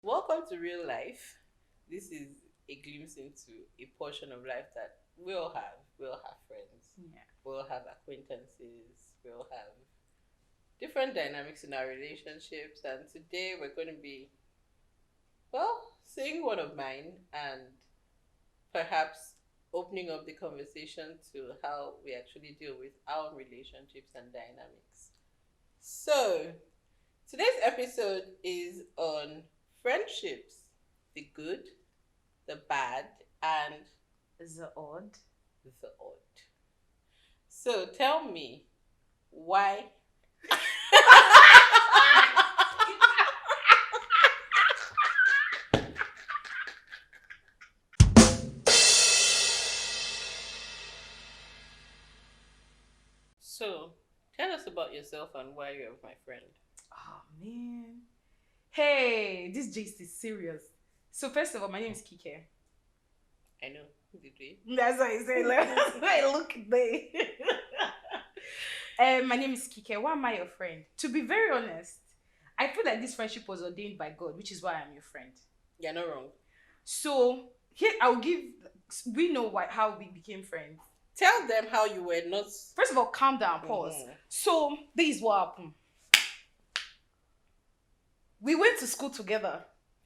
Welcome to real life. This is a glimpse into a portion of life that we all have. We all have friends. Yeah. We all have acquaintances. We all have different dynamics in our relationships. And today we're going to be, seeing one of mine and perhaps opening up the conversation to how we actually deal with our relationships and dynamics. So, today's episode is on friendships, the good, the bad, and The odd. the odd. So tell me why. So tell us about yourself and why you're my friend. Oh man. Hey, this gist is serious. So first of all, my name is Kike. I know. Did we? That's why I say like I look there. My name is Kike. Why am I your friend? To be very honest, I feel like this friendship was ordained by God, which is why I'm your friend. You're not wrong. So here I'll give. We know how we became friends. Tell them how you were not. First of all, calm down, pause. So this is what happened. We went to school together,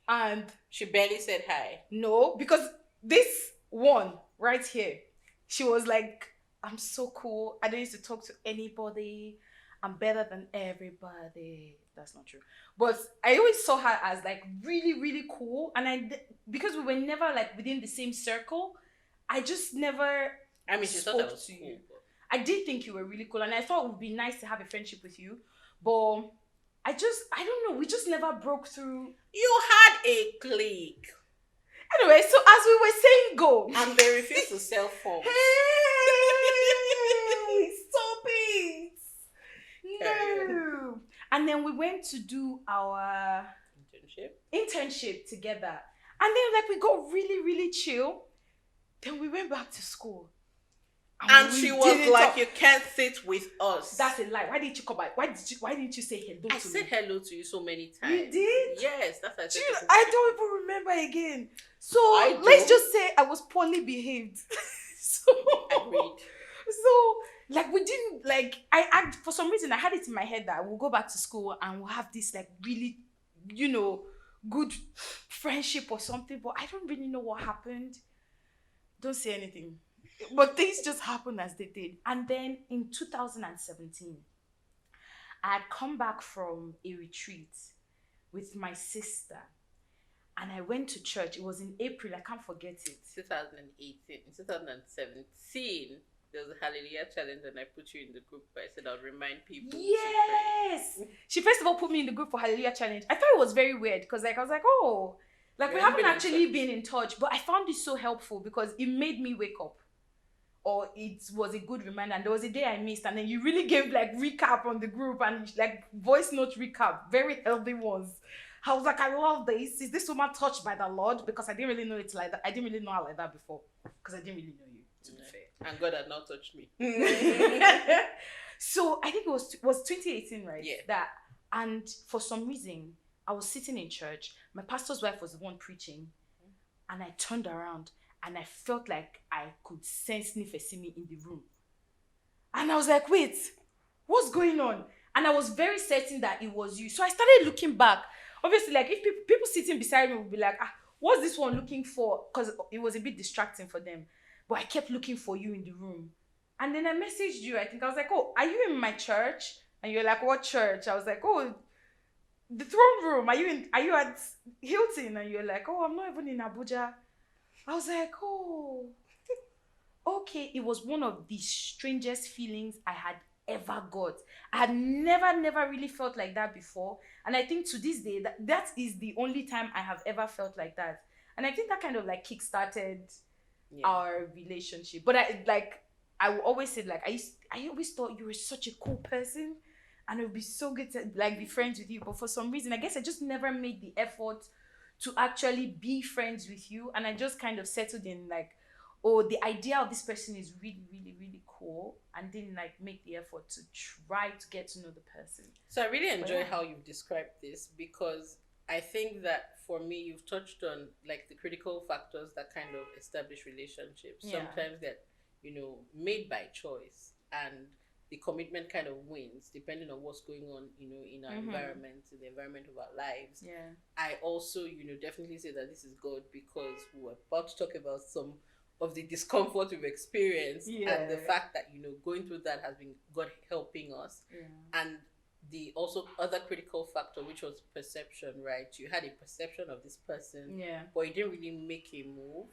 and She barely said hi. no, because this one right here, she was like, I'm so cool. I don't need to talk to anybody. I'm better than everybody. That's not true. But I always saw her as like really, really cool. And because we were never like within the same circle, I just never I mean, she thought I spoke was to cool. you. I did think you were really cool. And I thought it would be nice to have a friendship with you. But I don't know. We just never broke through. You had a clique. Anyway, so as we were saying go. And they refused to sell phones. Hey, stop it! No. And then we went to do our internship together. And then like we got really, really chill. Then we went back to school. And we she was didn't like, talk. you can't sit with us. That's a lie. Why didn't you come back? Why didn't you say hello I to said me? hello to you so many times. You did? Yes, that's what I said. I don't even remember again. So I let's do. just say I was poorly behaved. So Agreed. So like we didn't like I for some reason I had it in my head that we'll go back to school and we'll have this like really, good friendship or something, but I don't really know what happened. Don't say anything. But things just happened as they did. And then in 2017, I had come back from a retreat with my sister and I went to church. It was in April, I can't forget it. 2018, 2017, there was a Hallelujah challenge and I put you in the group. I said I'll remind people. Yes. She first of all put me in the group for Hallelujah challenge. I thought it was very weird because like I was like, oh, like we haven't actually been in touch, but I found it so helpful because it made me wake up. Or it was a good reminder. And there was a day I missed, and then you really gave like recap on the group and like voice note recap, very healthy ones. I was like, I love this. Is this woman touched by the Lord? Because I didn't really know it like that. I didn't really know her like that before. Because I didn't really know you, to be fair. And God had not touched me. So I think it was 2018, right? Yeah. That, and for some reason, I was sitting in church. My pastor's wife was the one preaching, and I turned around and I felt like I could sense Nifesimi in the room. And I was like, wait, what's going on? And I was very certain that it was you. So I started looking back. Obviously, like if people sitting beside me would be like, what's this one looking for? Because it was a bit distracting for them. But I kept looking for you in the room. And then I messaged you. I think I was like, oh, are you in my church? And you're like, what church? I was like, oh, the throne room. Are you at Hilton? And you're like, oh, I'm not even in Abuja. I was like, oh, okay. It was one of the strangest feelings I had ever got. I had never really felt like that before. And I think to this day, that is the only time I have ever felt like that. And I think that kind of like kickstarted our relationship. But I will always say like, I always thought you were such a cool person and it would be so good to like be friends with you. But for some reason, I guess I just never made the effort to actually be friends with you, and I just kind of settled in like, oh, the idea of this person is really, really, really cool, and didn't like make the effort to try to get to know the person. So I really enjoy how you've described this because I think that for me, you've touched on like the critical factors that kind of establish relationships. Yeah. Sometimes that, made by choice, and the commitment kind of wins depending on what's going on, in our environment, in the environment of our lives. Yeah. I also, definitely say that this is God, because we're about to talk about some of the discomfort we've experienced, and the Yeah. fact that, going through that has been God helping us. Yeah. And the also other critical factor, which was perception, right? You had a perception of this person, Yeah. but you didn't really make a move.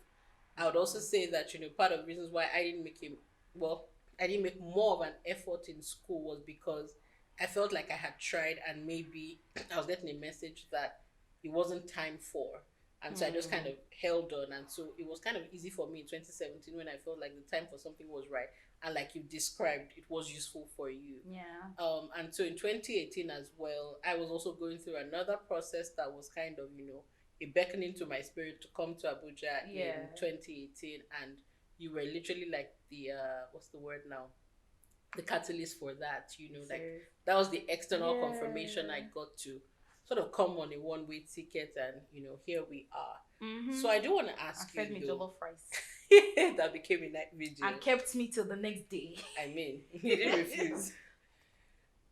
I would also say that, part of the reasons why I didn't make more of an effort in school was because I felt like I had tried, and maybe I was getting a message that it wasn't time for. And so I just kind of held on. And so it was kind of easy for me in 2017, when I felt like the time for something was right. And like you described, it was useful for you. Yeah. And so in 2018 as well, I was also going through another process that was kind of, a beckoning to my spirit to come to Abuja in 2018. And you were literally like the, what's the word now? The catalyst for that, like that was the external confirmation I got to sort of come on a one-way ticket, and here we are. So I do want to ask fed you, me though, jollof rice that became a night video and kept me till the next day. I mean, he didn't refuse.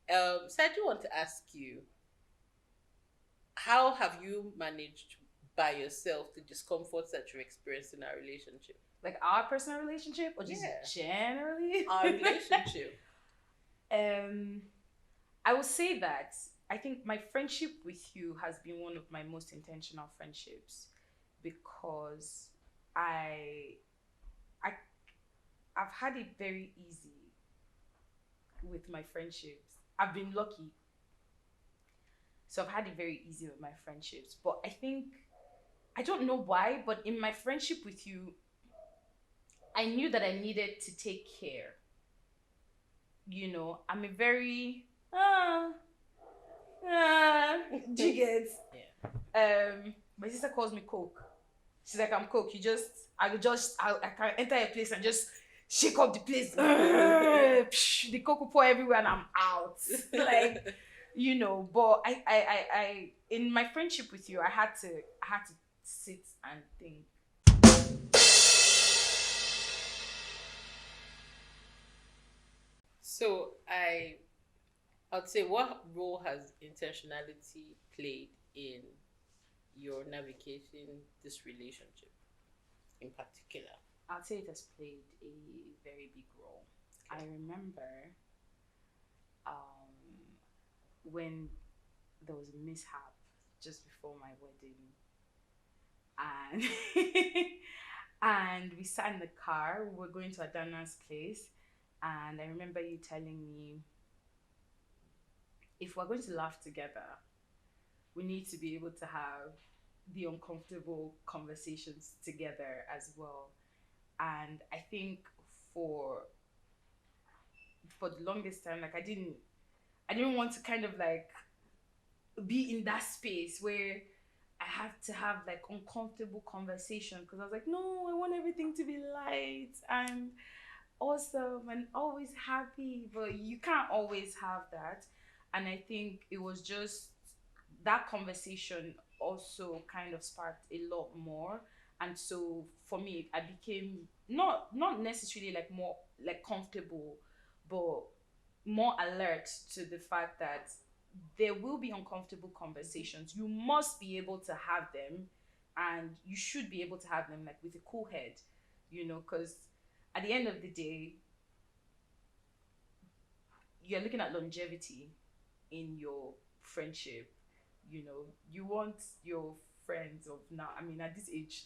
So I do want to ask you, how have you managed by yourself the discomforts that you experienced in our relationship? Like our personal relationship, or just generally? Our relationship. I will say that I think my friendship with you has been one of my most intentional friendships, because I I I've had it very easy with my friendships. I've been lucky. So I've had it very easy with my friendships. But I think, I don't know why, but in my friendship with you, I knew that I needed to take care. I'm a very do you get? Yeah. My sister calls me Coke. She's like, I'm Coke. I can enter a place and just shake up the place. The Coke will pour everywhere and I'm out. Like, but I in my friendship with you, I had to sit and think. So I'd say, what role has intentionality played in your navigating this relationship in particular? I'd say it has played a very big role. I remember when there was a mishap just before my wedding, and and we sat in the car. We were going to Adana's place, and I remember you telling me, if we're going to laugh together, we need to be able to have the uncomfortable conversations together as well. And I think for the longest time, like I didn't want to kind of like be in that space where I have to have like uncomfortable conversation, because I was like, no, I want everything to be light and awesome and always happy, but you can't always have that. And I think it was just that conversation also kind of sparked a lot more. And so for me, I became not necessarily like more like comfortable, but more alert to the fact that there will be uncomfortable conversations. You must be able to have them, and you should be able to have them like with a cool head, because at the end of the day, you're looking at longevity in your friendship. You want your friends of now, I mean, at this age,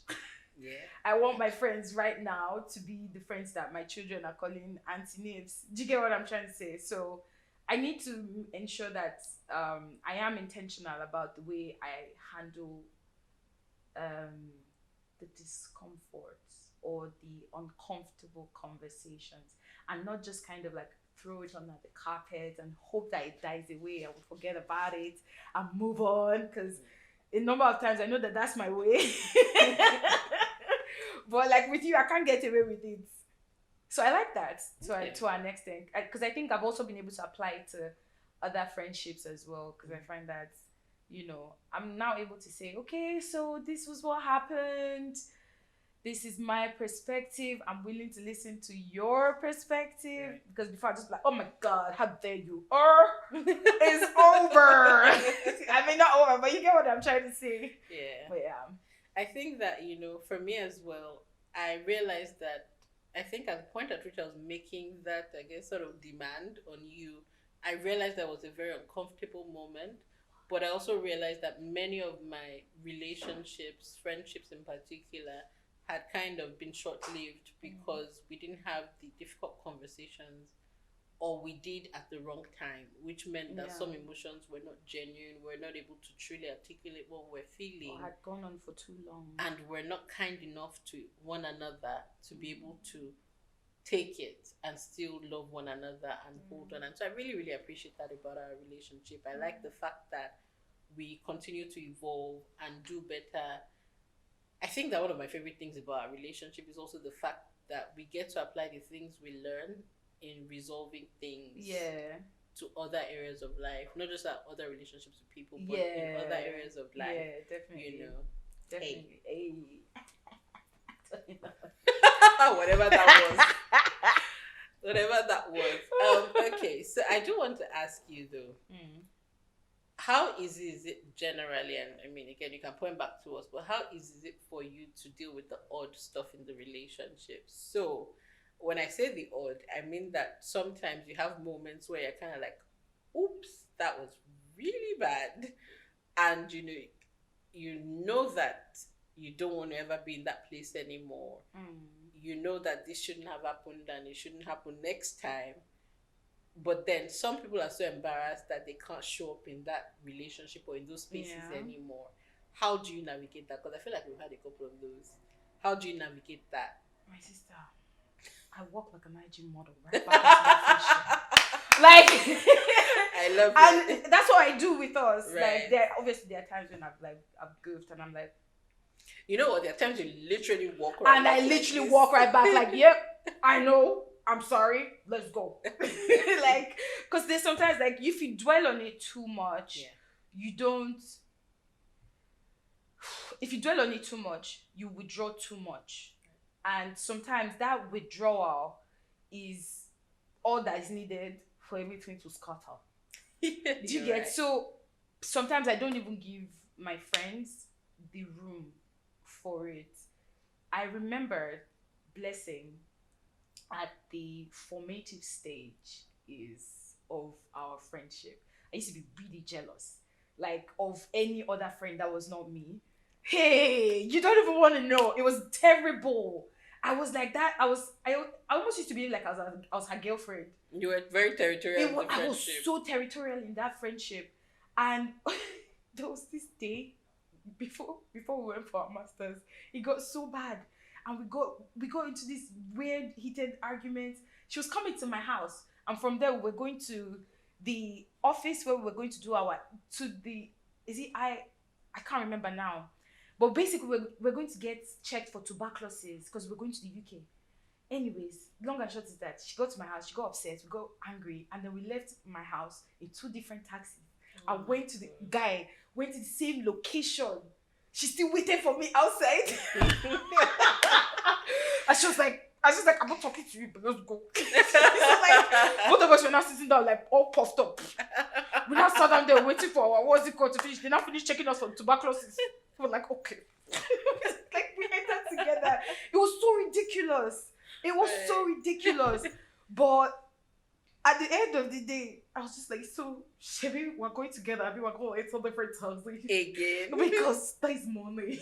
Yeah. I want my friends right now to be the friends that my children are calling Auntie Nibs. Do you get what I'm trying to say? So I need to ensure that I am intentional about the way I handle the discomfort or the uncomfortable conversations, and not just kind of like throw it under the carpet and hope that it dies away. I will forget about it and move on, because a number of times I know that that's my way. But like with you, I can't get away with it. So I like that to our next thing, because I think I've also been able to apply it to other friendships as well, because I find that I'm now able to say, okay, so this was what happened. This is my perspective. I'm willing to listen to your perspective. Right. Because before I just like, oh my God, how dare you? Or it's over. I mean, not over, but you get what I'm trying to say. Yeah. But yeah. I think that, for me as well, I realized that I think at the point at which I was making that, I guess, sort of demand on you, I realized that was a very uncomfortable moment. But I also realized that many of my relationships, friendships in particular, had kind of been short lived because we didn't have the difficult conversations, or we did at the wrong time, which meant that Yeah. some emotions were not genuine, we're not able to truly articulate what we're feeling, Or had gone on for too long. and we're not kind enough to one another to be able to take it and still love one another and hold on. And so I really, really appreciate that about our relationship. I like the fact that we continue to evolve and do better. I think that one of my favorite things about our relationship is also the fact that we get to apply the things we learn in resolving things Yeah. to other areas of life, not just our other relationships with people, but Yeah. in other areas of life. Yeah, definitely. Definitely. Hey. Whatever that was. Whatever that was. Okay, so I do want to ask you though, how easy is it generally, and I mean, again, you can point back to us, but how easy is it for you to deal with the odd stuff in the relationship? So, when I say the odd, I mean that sometimes you have moments where you're kind of like, oops, that was really bad. And you know that you don't want to ever be in that place anymore. You know that this shouldn't have happened and it shouldn't happen next time. But then some people are so embarrassed that they can't show up in that relationship or in those spaces anymore. How do you navigate that? Because I feel like we've had a couple of those. How do you navigate that? My sister, I walk like an IG model right back into the friendship. Like, I love it. and that's what I do with us. Right. Like, there are times when I've goofed and I'm like, you know what? There are times you literally walk right and back. I literally walk right back. Like, yep, I know. I'm sorry. Let's go. Like, because there's sometimes like if you dwell on it too much, you don't. If you dwell on it too much, you withdraw too much, and sometimes that withdrawal is all that is needed for everything to scatter. Do you get? Right. So sometimes I don't even give my friends the room for it. I remember Blessing at the formative stage of our friendship. I used to be really jealous, like of any other friend that was not me. Hey, you don't even want to know. It was terrible. I was like that. I almost used to be like I was her girlfriend. You were very territorial in the friendship. I was so territorial in that friendship. And there was this day before we went for our masters, it got so bad. And we got into this weird heated argument. She was coming to my house, and from there we were going to the office where we were going to do I can't remember now. But basically we're going to get checked for tuberculosis because we're going to the UK. Anyways, long and short is that she got to my house, she got upset, we got angry, and then we left my house in 2 different taxis. I went to the same location. She still waited for me outside. And she was like, I'm not talking to you, but let's go. Like, both of us were now sitting down like all puffed up. We now sat down there waiting for our what's it called to finish. They now finished checking us for tuberculosis. We were like, okay. Like we entered together. It was so ridiculous. But at the end of the day, I was just like, so Shebi, we're going together. I mean, we're going to 8 different houses again because that is money.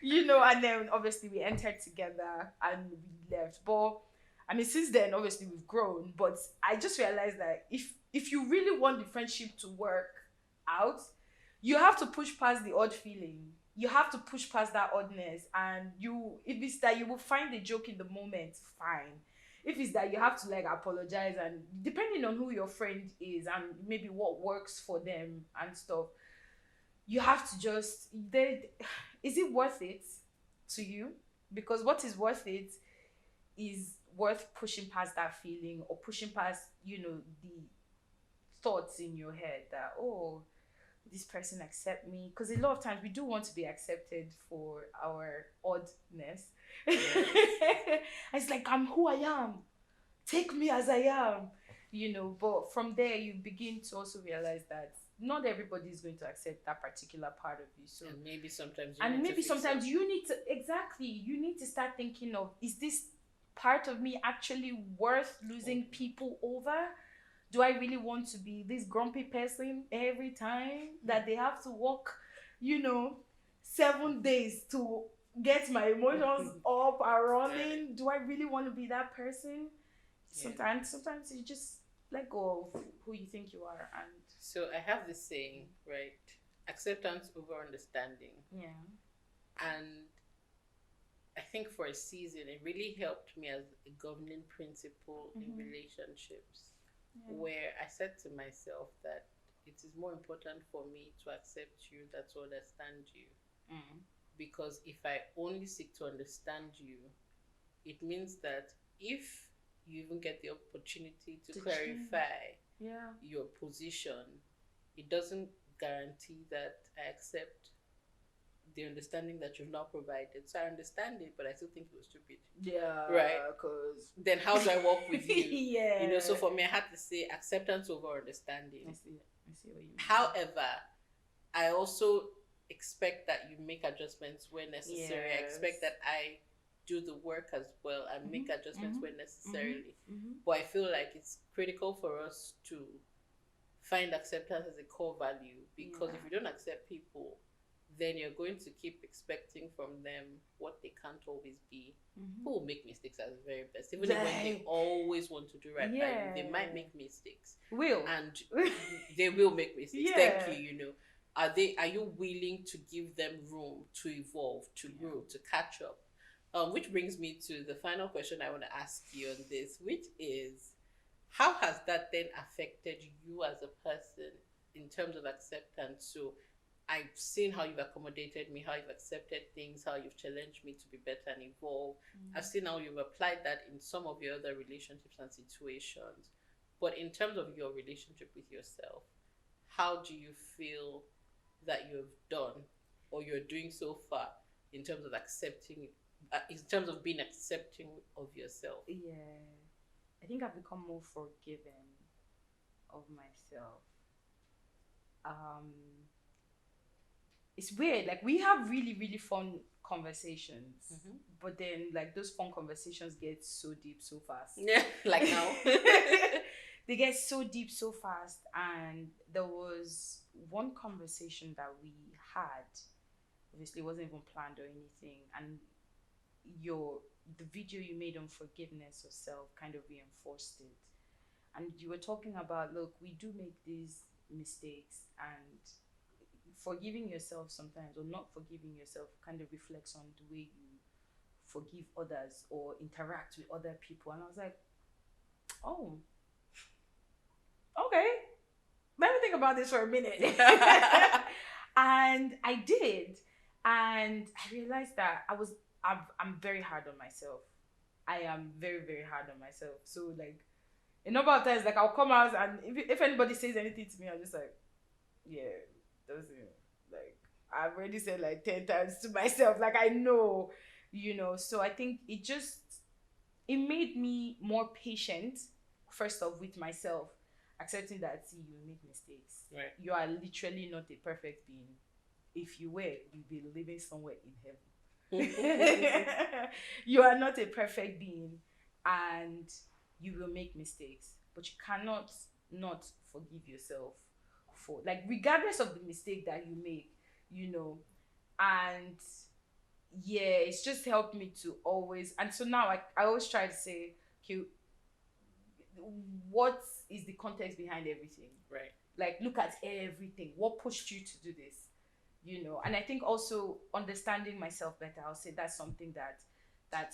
And then obviously we entered together and we left. But I mean, since then, obviously we've grown. But I just realized that if you really want the friendship to work out, you have to push past the odd feeling. You have to push past that oddness, and if it's that you will find a joke in the moment, fine. If it's that you have to like apologize, and depending on who your friend is and maybe what works for them and stuff, you have to just is it worth it to you? Because what is worth it is worth pushing past that feeling, or pushing past the thoughts in your head that, oh, this person accept me? Because a lot of times we do want to be accepted for our oddness. It's like, I'm who I am. Take me as I am. But from there you begin to also realize that not everybody is going to accept that particular part of you. So and maybe sometimes you need to, exactly, you need to start thinking of, is this part of me actually worth losing people over? Do I really want to be this grumpy person every time that they have to walk, 7 days to get my emotions up and running? Do I really want to be that person? Sometimes you just let go of who you think you are. And so I have this saying, right? Acceptance over understanding. Yeah. And I think for a season it really helped me as a governing principle in relationships, where I said to myself that it is more important for me to accept you than to understand you. Because if I only seek to understand you, it means that if you even get the opportunity to clarify your position, it doesn't guarantee that I accept the understanding that you've now provided. So I understand it, but I still think it was stupid. Yeah. Right. Because then how do I work with you? Yeah. So for me, I had to say acceptance over understanding. I see what you mean. However, I also expect that you make adjustments where necessary. I expect that I do the work as well and make adjustments where necessarily. But I feel like it's critical for us to find acceptance as a core value, because if you don't accept people, then you're going to keep expecting from them what they can't always be. People will make mistakes at the very best, even when they always want to do right by you. They might make mistakes. And they will make mistakes. Thank you. Are you willing to give them room to evolve, to grow, to catch up? Which brings me to the final question I want to ask you on this, which is, how has that then affected you as a person in terms of acceptance? So I've seen how you've accommodated me, how you've accepted things, how you've challenged me to be better and evolve. I've seen how you've applied that in some of your other relationships and situations. But in terms of your relationship with yourself, how do you feel that you've done or you're doing so far in terms of in terms of being accepting of yourself? Yeah. I think I've become more forgiving of myself. It's weird. Like, we have really, really fun conversations, but then like those fun conversations get so deep so fast. Yeah, like now. They get so deep so fast. And there was one conversation that we had. Obviously, it wasn't even planned or anything, and the video you made on forgiveness of self kind of reinforced it. And you were talking about, look, we do make these mistakes, and forgiving yourself sometimes, or not forgiving yourself, kind of reflects on the way you forgive others or interact with other people. And I was like, oh, okay, let me think about this for a minute. And I did, and I realized that I'm very hard on myself. I am very, very hard on myself. So like, a number of times, like, I'll come out, and if anybody says anything to me, I'm just like, yeah, doesn't, like, I've already said like 10 times to myself, like, I know, so I think it made me more patient, first off, with myself, accepting that, see, you make mistakes. Right. You are literally not a perfect being. If you were, you'd be living somewhere in heaven. You are not a perfect being, and you will make mistakes, but you cannot not forgive yourself for, like, regardless of the mistake that you make, and yeah, it's just helped me to always, and so now I always try to say, okay, what is the context behind everything? Right. Like, look at everything. What pushed you to do this? And I think also understanding myself better, I'll say that's something that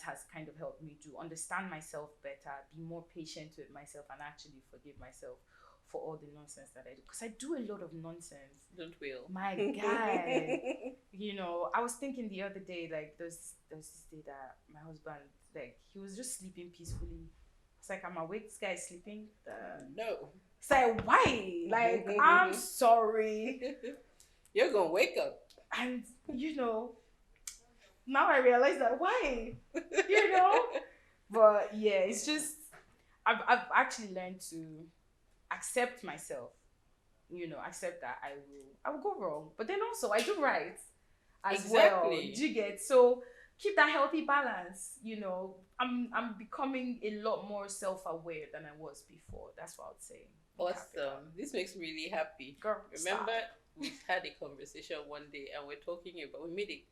has kind of helped me to understand myself better, be more patient with myself, and actually forgive myself for all the nonsense that I do. Because I do a lot of nonsense. Don't we all? My guy. I was thinking the other day, like, there's this day that my husband, like, he was just sleeping peacefully. It's like, I'm awake, this guy is sleeping. No. It's like, why? Like, I'm sorry. You're gonna wake up. And now I realize that why, you know. But yeah, it's just I've actually learned to accept myself. Accept that I will go wrong, but then also I do right as well. Exactly. Do you get? So keep that healthy balance. I'm becoming a lot more self aware than I was before. That's what I would say. Recap it up. Awesome. This makes me really happy. Girl, Remember, stop. we had a conversation one day and we're talking about, we made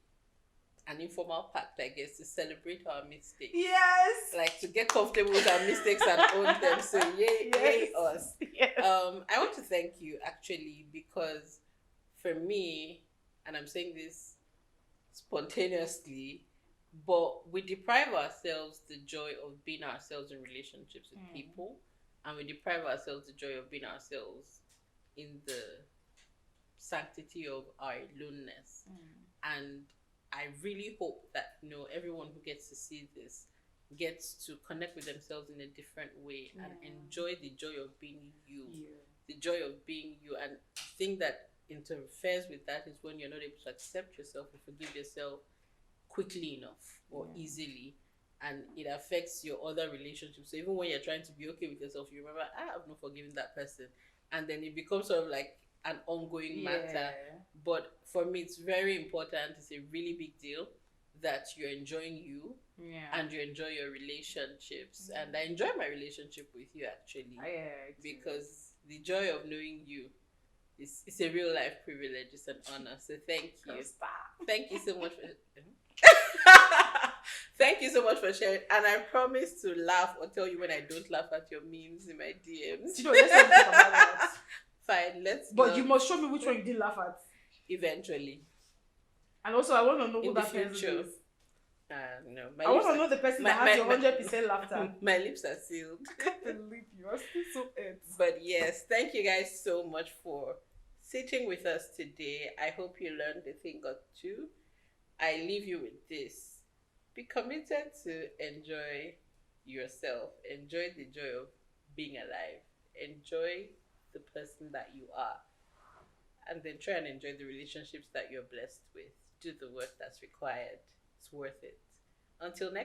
an informal pact, I guess, to celebrate our mistakes. Yes. Like to get comfortable with our mistakes and own them. So yay, yay us. Yes. I want to thank you actually because for me, and I'm saying this spontaneously, but we deprive ourselves the joy of being ourselves in relationships with people, and we deprive ourselves the joy of being ourselves in the sanctity of our aloneness. And I really hope that everyone who gets to see this gets to connect with themselves in a different way and enjoy the joy of being you, the joy of being you. And the thing that interferes with that is when you're not able to accept yourself or forgive yourself quickly enough or easily, and it affects your other relationships. So even when you're trying to be okay with yourself, you remember, I've not forgiven that person, and then it becomes sort of like an ongoing matter. But for me, it's very important. It's a really big deal that you're enjoying you and you enjoy your relationships. And I enjoy my relationship with you actually, because the joy of knowing you it's a real life privilege. It's an honor. So thank you. Thank you so much for thank you so much for sharing. And I promise to laugh or tell you when I don't laugh at your memes in my DMs. Let's not talk about that. Fine, let's But you must show me which one you did laugh at. Eventually. And also I want to know who in that the person future. is. No. I want to know the person that has your 100% laughter. My lips are sealed. I can't believe you are still so it. But yes, thank you guys so much for sitting with us today. I hope you learned a thing or two. I leave you with this. Be committed to enjoy yourself. Enjoy the joy of being alive. Enjoy the person that you are. And then try and enjoy the relationships that you're blessed with. Do the work that's required. It's worth it. Until next